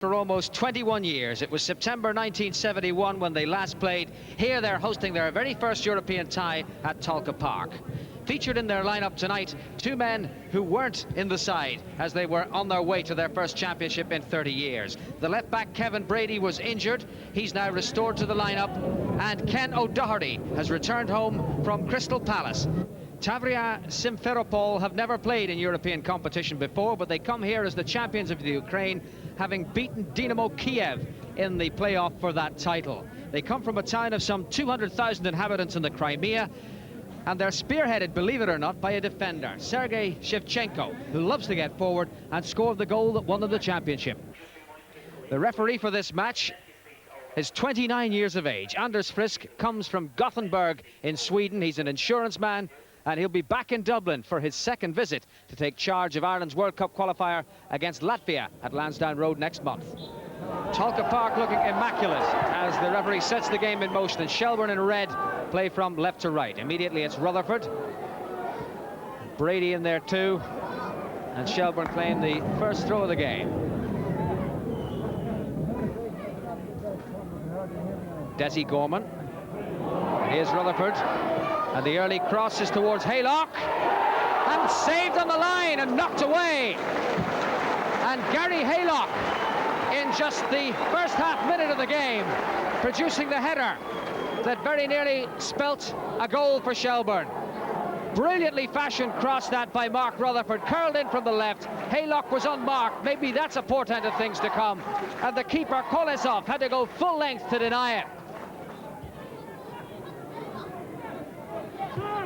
For almost 21 years. It was September 1971 when they last played. Here they're hosting their very first European tie at Tolka Park. Featured in their lineup tonight, two men who weren't in the side as they were on their way to their first championship in 30 years. The left back Kevin Brady was injured. He's now restored to the lineup, and Ken O'Doherty has returned home from Crystal Palace. Tavria Simferopol have never played in European competition before, but they come here as the champions of the Ukraine, having beaten Dynamo Kiev in the playoff for that title. They come from a town of some 200,000 inhabitants in the Crimea, and they're spearheaded, believe it or not, by a defender, Sergei Shevchenko, who loves to get forward and scored the goal that won them the championship. The referee for this match is 29 years of age. Anders Frisk comes from Gothenburg in Sweden. He's an insurance man, and he'll be back in Dublin for his second visit to take charge of Ireland's World Cup qualifier against Latvia at Lansdowne Road next month. Tolka Park looking immaculate as the referee sets the game in motion, and Shelbourne in red play from left to right. Immediately it's Rutherford, Brady in there too, and Shelbourne playing the first throw of the game. Desi Gorman. Here's Rutherford, and the early cross is towards Haylock, and saved on the line and knocked away. And Gary Haylock, in just the first half minute of the game, producing the header that very nearly spelt a goal for Shelbourne. Brilliantly fashioned cross that by Mark Rutherford, curled in from the left. Haylock was unmarked. Maybe that's a portent of things to come. And the keeper, Kolesov, had to go full length to deny it.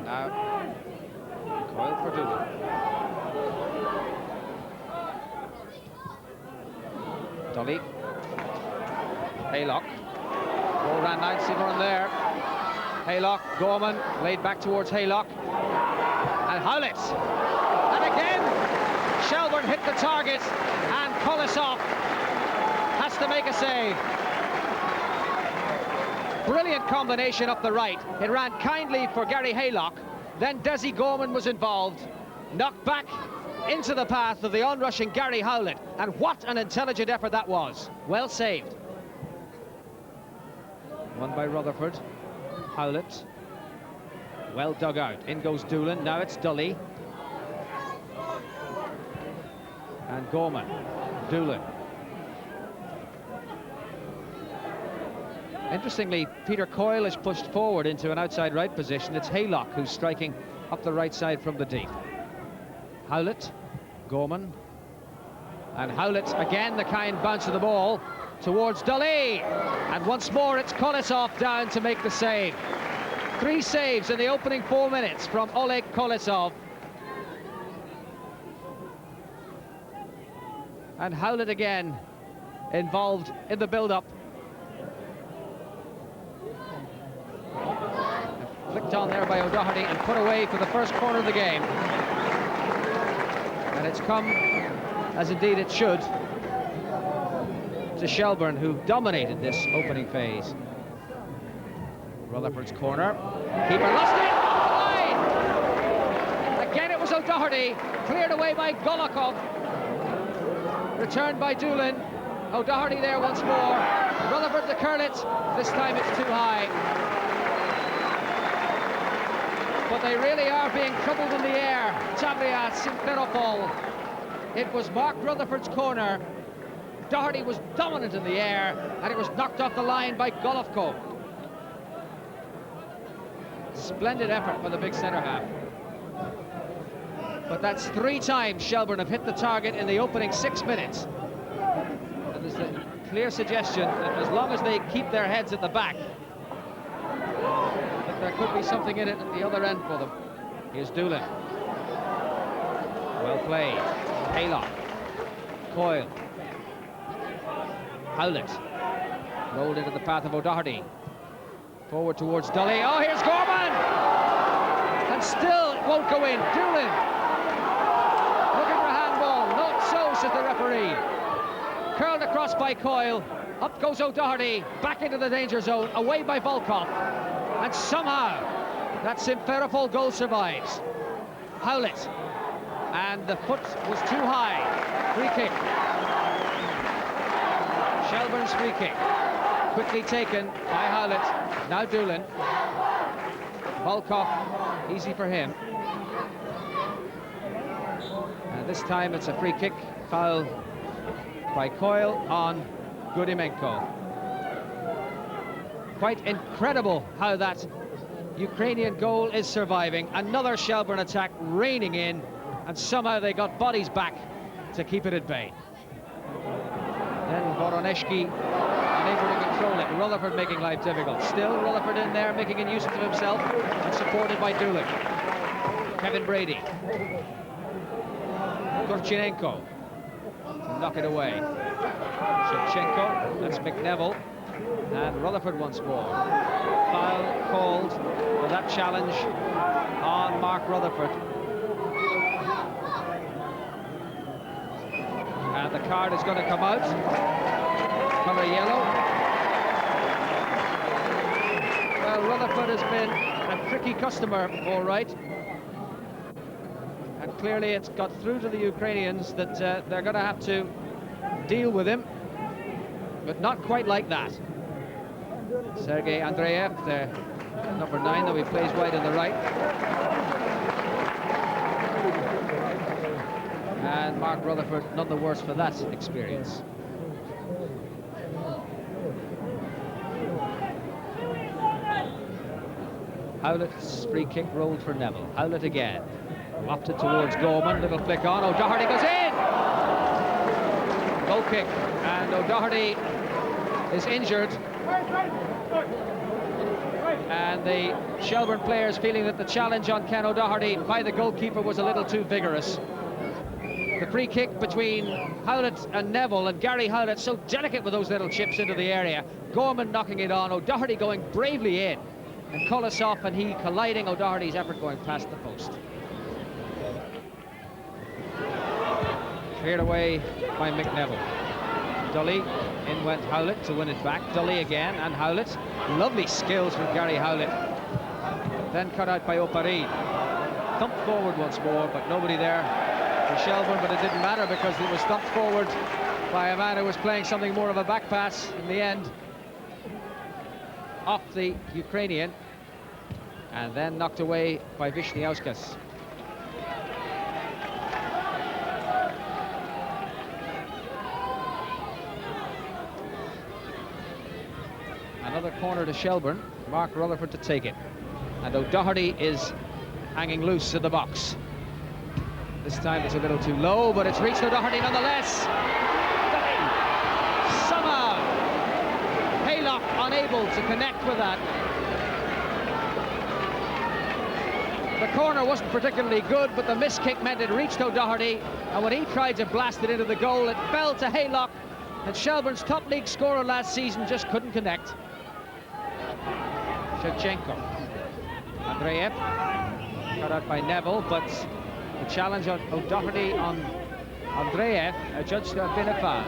Now, Coyle for Doolin. Dolly. Haylock. Ball ran nicely on there. Haylock, Gorman, laid back towards Haylock. And Howlett. And again, Shelbourne hit the target, and Kolesov has to make a save. Brilliant combination up the right. It ran kindly for Gary Haylock. Then Desi Gorman was involved. Knocked back into the path of the onrushing Gary Howlett. And what an intelligent effort that was. Well saved. Won by Rutherford. Howlett. Well dug out. In goes Doolin. Now it's Dully. And Gorman. Doolin. Interestingly, Peter Coyle is pushed forward into an outside right position. It's Haylock who's striking up the right side from the deep. Howlett, Gorman, and Howlett again, the kind bounce of the ball towards Dully. And once more it's Kolesov down to make the save. 3 saves in the opening 4 minutes from Oleg Kolesov. And Howlett again involved in the build-up. Flicked on there by O'Doherty and put away for the first corner of the game. And it's come, as indeed it should, to Shelbourne, who dominated this opening phase. Rutherford's corner. Keeper lost it! Off the line! Again it was O'Doherty, cleared away by Golokov. Returned by Doolin. O'Doherty there once more. Rutherford to curl it. This time it's too high. But they really are being troubled in the air. Tavria, Simferopol. It was Mark Rutherford's corner. Doherty was dominant in the air, and it was knocked off the line by Golovko. Splendid effort for the big centre half. But that's 3 times Shelbourne have hit the target in the opening 6 minutes. And there's a clear suggestion that as long as they keep their heads at the back, that there could be something in it at the other end for them. Here's Doolin. Well played. Haylock. Coyle. Howlett. Rolled into the path of O'Doherty. Forward towards Dully. Oh, here's Gorman! And still it won't go in. Doolin. Looking for a handball. Not so, says the referee. Curled across by Coyle. Up goes O'Doherty. Back into the danger zone. Away by Volkov. And somehow that Simferopol goal survives. Howlett. And the foot was too high. Free kick. Shelbourne's free kick. Quickly taken by Howlett. Now Doolan. Volkov, easy for him. And this time it's a free kick. Foul by Coyle on Gudimenko. Quite incredible how that Ukrainian goal is surviving. Another Shelbourne attack raining in, and somehow they got bodies back to keep it at bay. Then Voronezhki unable to control it. Rutherford making life difficult. Still Rutherford in there making a nuisance of himself and supported by Doolan. Kevin Brady. Kurchenko to knock it away. Shevchenko, that's McNeville. And Rutherford once more. Foul called for that challenge on Mark Rutherford. And the card is going to come out. Colour yellow. Well, Rutherford has been a tricky customer, all right. And clearly it's got through to the Ukrainians that they're going to have to deal with him. But not quite like that. Sergei Andreev, the number 9, though he plays wide on the right. And Mark Rutherford none the worse for that experience. Howlett's free kick rolled for Neville. Howlett again. Opted towards Gorman. Little flick on. O'Doherty goes in! Goal kick. And O'Doherty is injured. And the Shelbourne players feeling that the challenge on Ken O'Doherty by the goalkeeper was a little too vigorous. The free kick between Howlett and Neville, and Gary Howlett so delicate with those little chips into the area. Gorman knocking it on, O'Doherty going bravely in, and Kolosov and he colliding. O'Doherty's effort going past the post. Cleared away by McNeville. Dully, in went Howlett to win it back. Dully again, and Howlett. Lovely skills from Gary Howlett. Then cut out by Oparid. Thumped forward once more, but nobody there for Shelbourne, but it didn't matter because it was thumped forward by a man who was playing something more of a back pass in the end. Off the Ukrainian, and then knocked away by Vyshniauskas. Another corner to Shelbourne. Mark Rutherford to take it. And O'Doherty is hanging loose in the box. This time it's a little too low, but it's reached O'Doherty nonetheless. Somehow, Haylock unable to connect with that. The corner wasn't particularly good, but the miss kick meant it reached O'Doherty, and when he tried to blast it into the goal, it fell to Haylock, and Shelbourne's top league scorer last season just couldn't connect. Shevchenko. Andreev, cut out by Neville, but the challenge on O'Doherty on Andreev judged to have been a foul.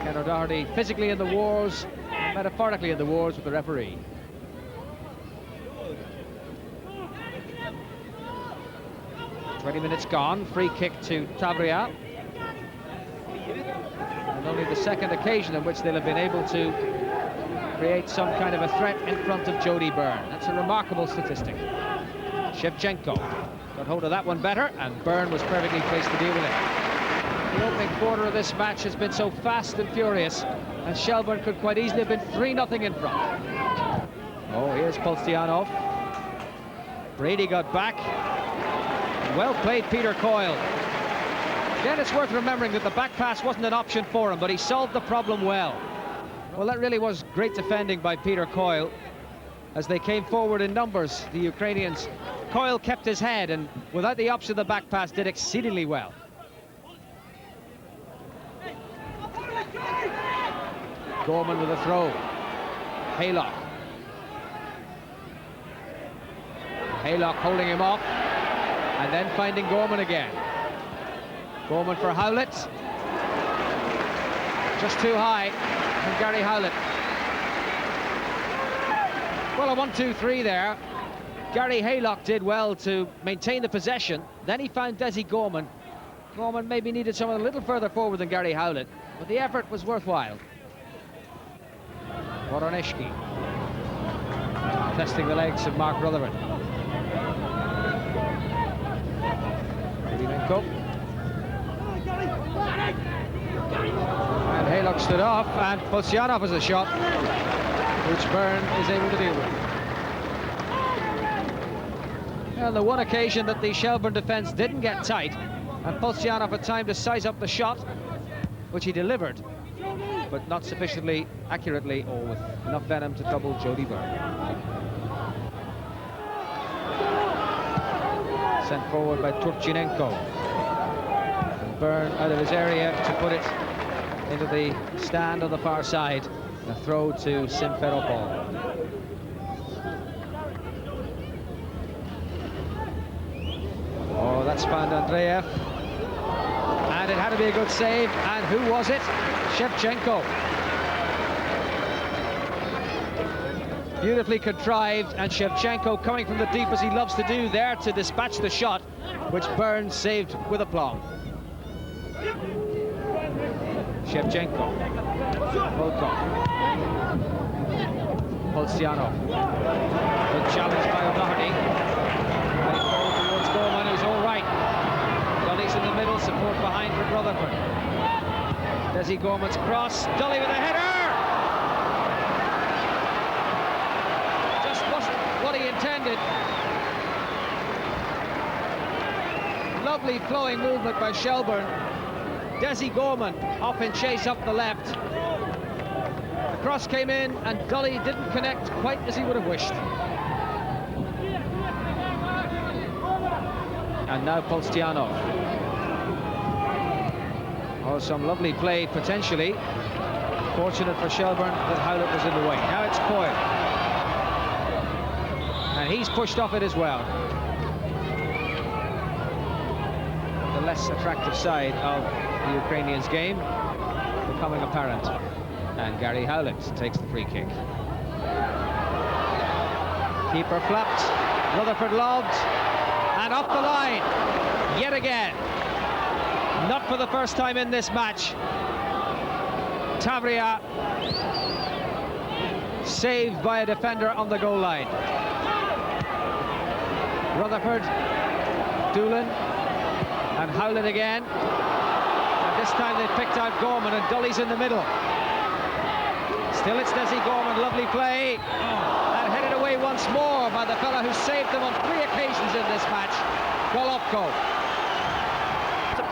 Ken O'Doherty physically in the wars, metaphorically in the wars with the referee. "20 minutes gone, free kick to Tavria. And only the second occasion in which they'll have been able to create some kind of a threat in front of Jody Byrne. That's a remarkable statistic. Shevchenko got hold of that one better, and Byrne was perfectly placed to deal with it. The opening quarter of this match has been so fast and furious, and Shelbourne could quite easily have been 3-0 in front. Oh, here's Polstianov. Brady got back. Well played, Peter Coyle. Again, it's worth remembering that the back pass wasn't an option for him, but he solved the problem well. Well, that really was great defending by Peter Coyle as they came forward in numbers, the Ukrainians. Coyle kept his head, and without the option of the back pass, did exceedingly well. Gorman with a throw. Haylock. Haylock holding him off, and then finding Gorman again. Gorman for Howlett. Just too high from Gary Howlett. Well, a 1-2-3 there. Gary Haylock did well to maintain the possession. Then he found Desi Gorman. Gorman maybe needed someone a little further forward than Gary Howlett. but the effort was worthwhile. Voronezhki testing the legs of Mark Rutherford. And Haylock stood off, and Polsyanov has a shot, which Byrne is able to deal with. On the one occasion that the Shelbourne defence didn't get tight, and Polsyanov had time to size up the shot, which he delivered, but not sufficiently accurately or with enough venom to trouble Jody Byrne. Sent forward by Turchinenko. And Byrne out of his area to put it into the stand on the far side. A throw to Simferopol. Oh, that's found Andreev. And it had to be a good save. And who was it? Shevchenko. Beautifully contrived, and Shevchenko coming from the deep as he loves to do there to dispatch the shot, which Byrne saved with aplomb. Shevchenko. Volkov. Polsyanov. Good challenge by O'Doherty. Right forward towards Gorman, who's all right. Dully's in the middle, support behind for Rutherford. Desi Gorman's cross. Dully with a header! Just wasn't what he intended. Lovely flowing movement by Shelbourne. Desi Gorman off in chase up the left. The cross came in and Dully didn't connect quite as he would have wished. And now Polsyanov. Oh, some lovely play potentially. Fortunate for Shelbourne that Howlett was in the way. Now it's Coyle. And he's pushed off it as well. The less attractive side of the Ukrainians' game becoming apparent. And Gary Howlett takes the free kick. Keeper flapped, Rutherford lobbed, and off the line, yet again. Not for the first time in this match. Tavria saved by a defender on the goal line. Rutherford, Doolan, and Howlett again. And this time they picked out Gorman, and Dully's in the middle. Still it's Desi Gorman, lovely play. And headed away once more by the fella who saved them on 3 occasions in this match, Golovko.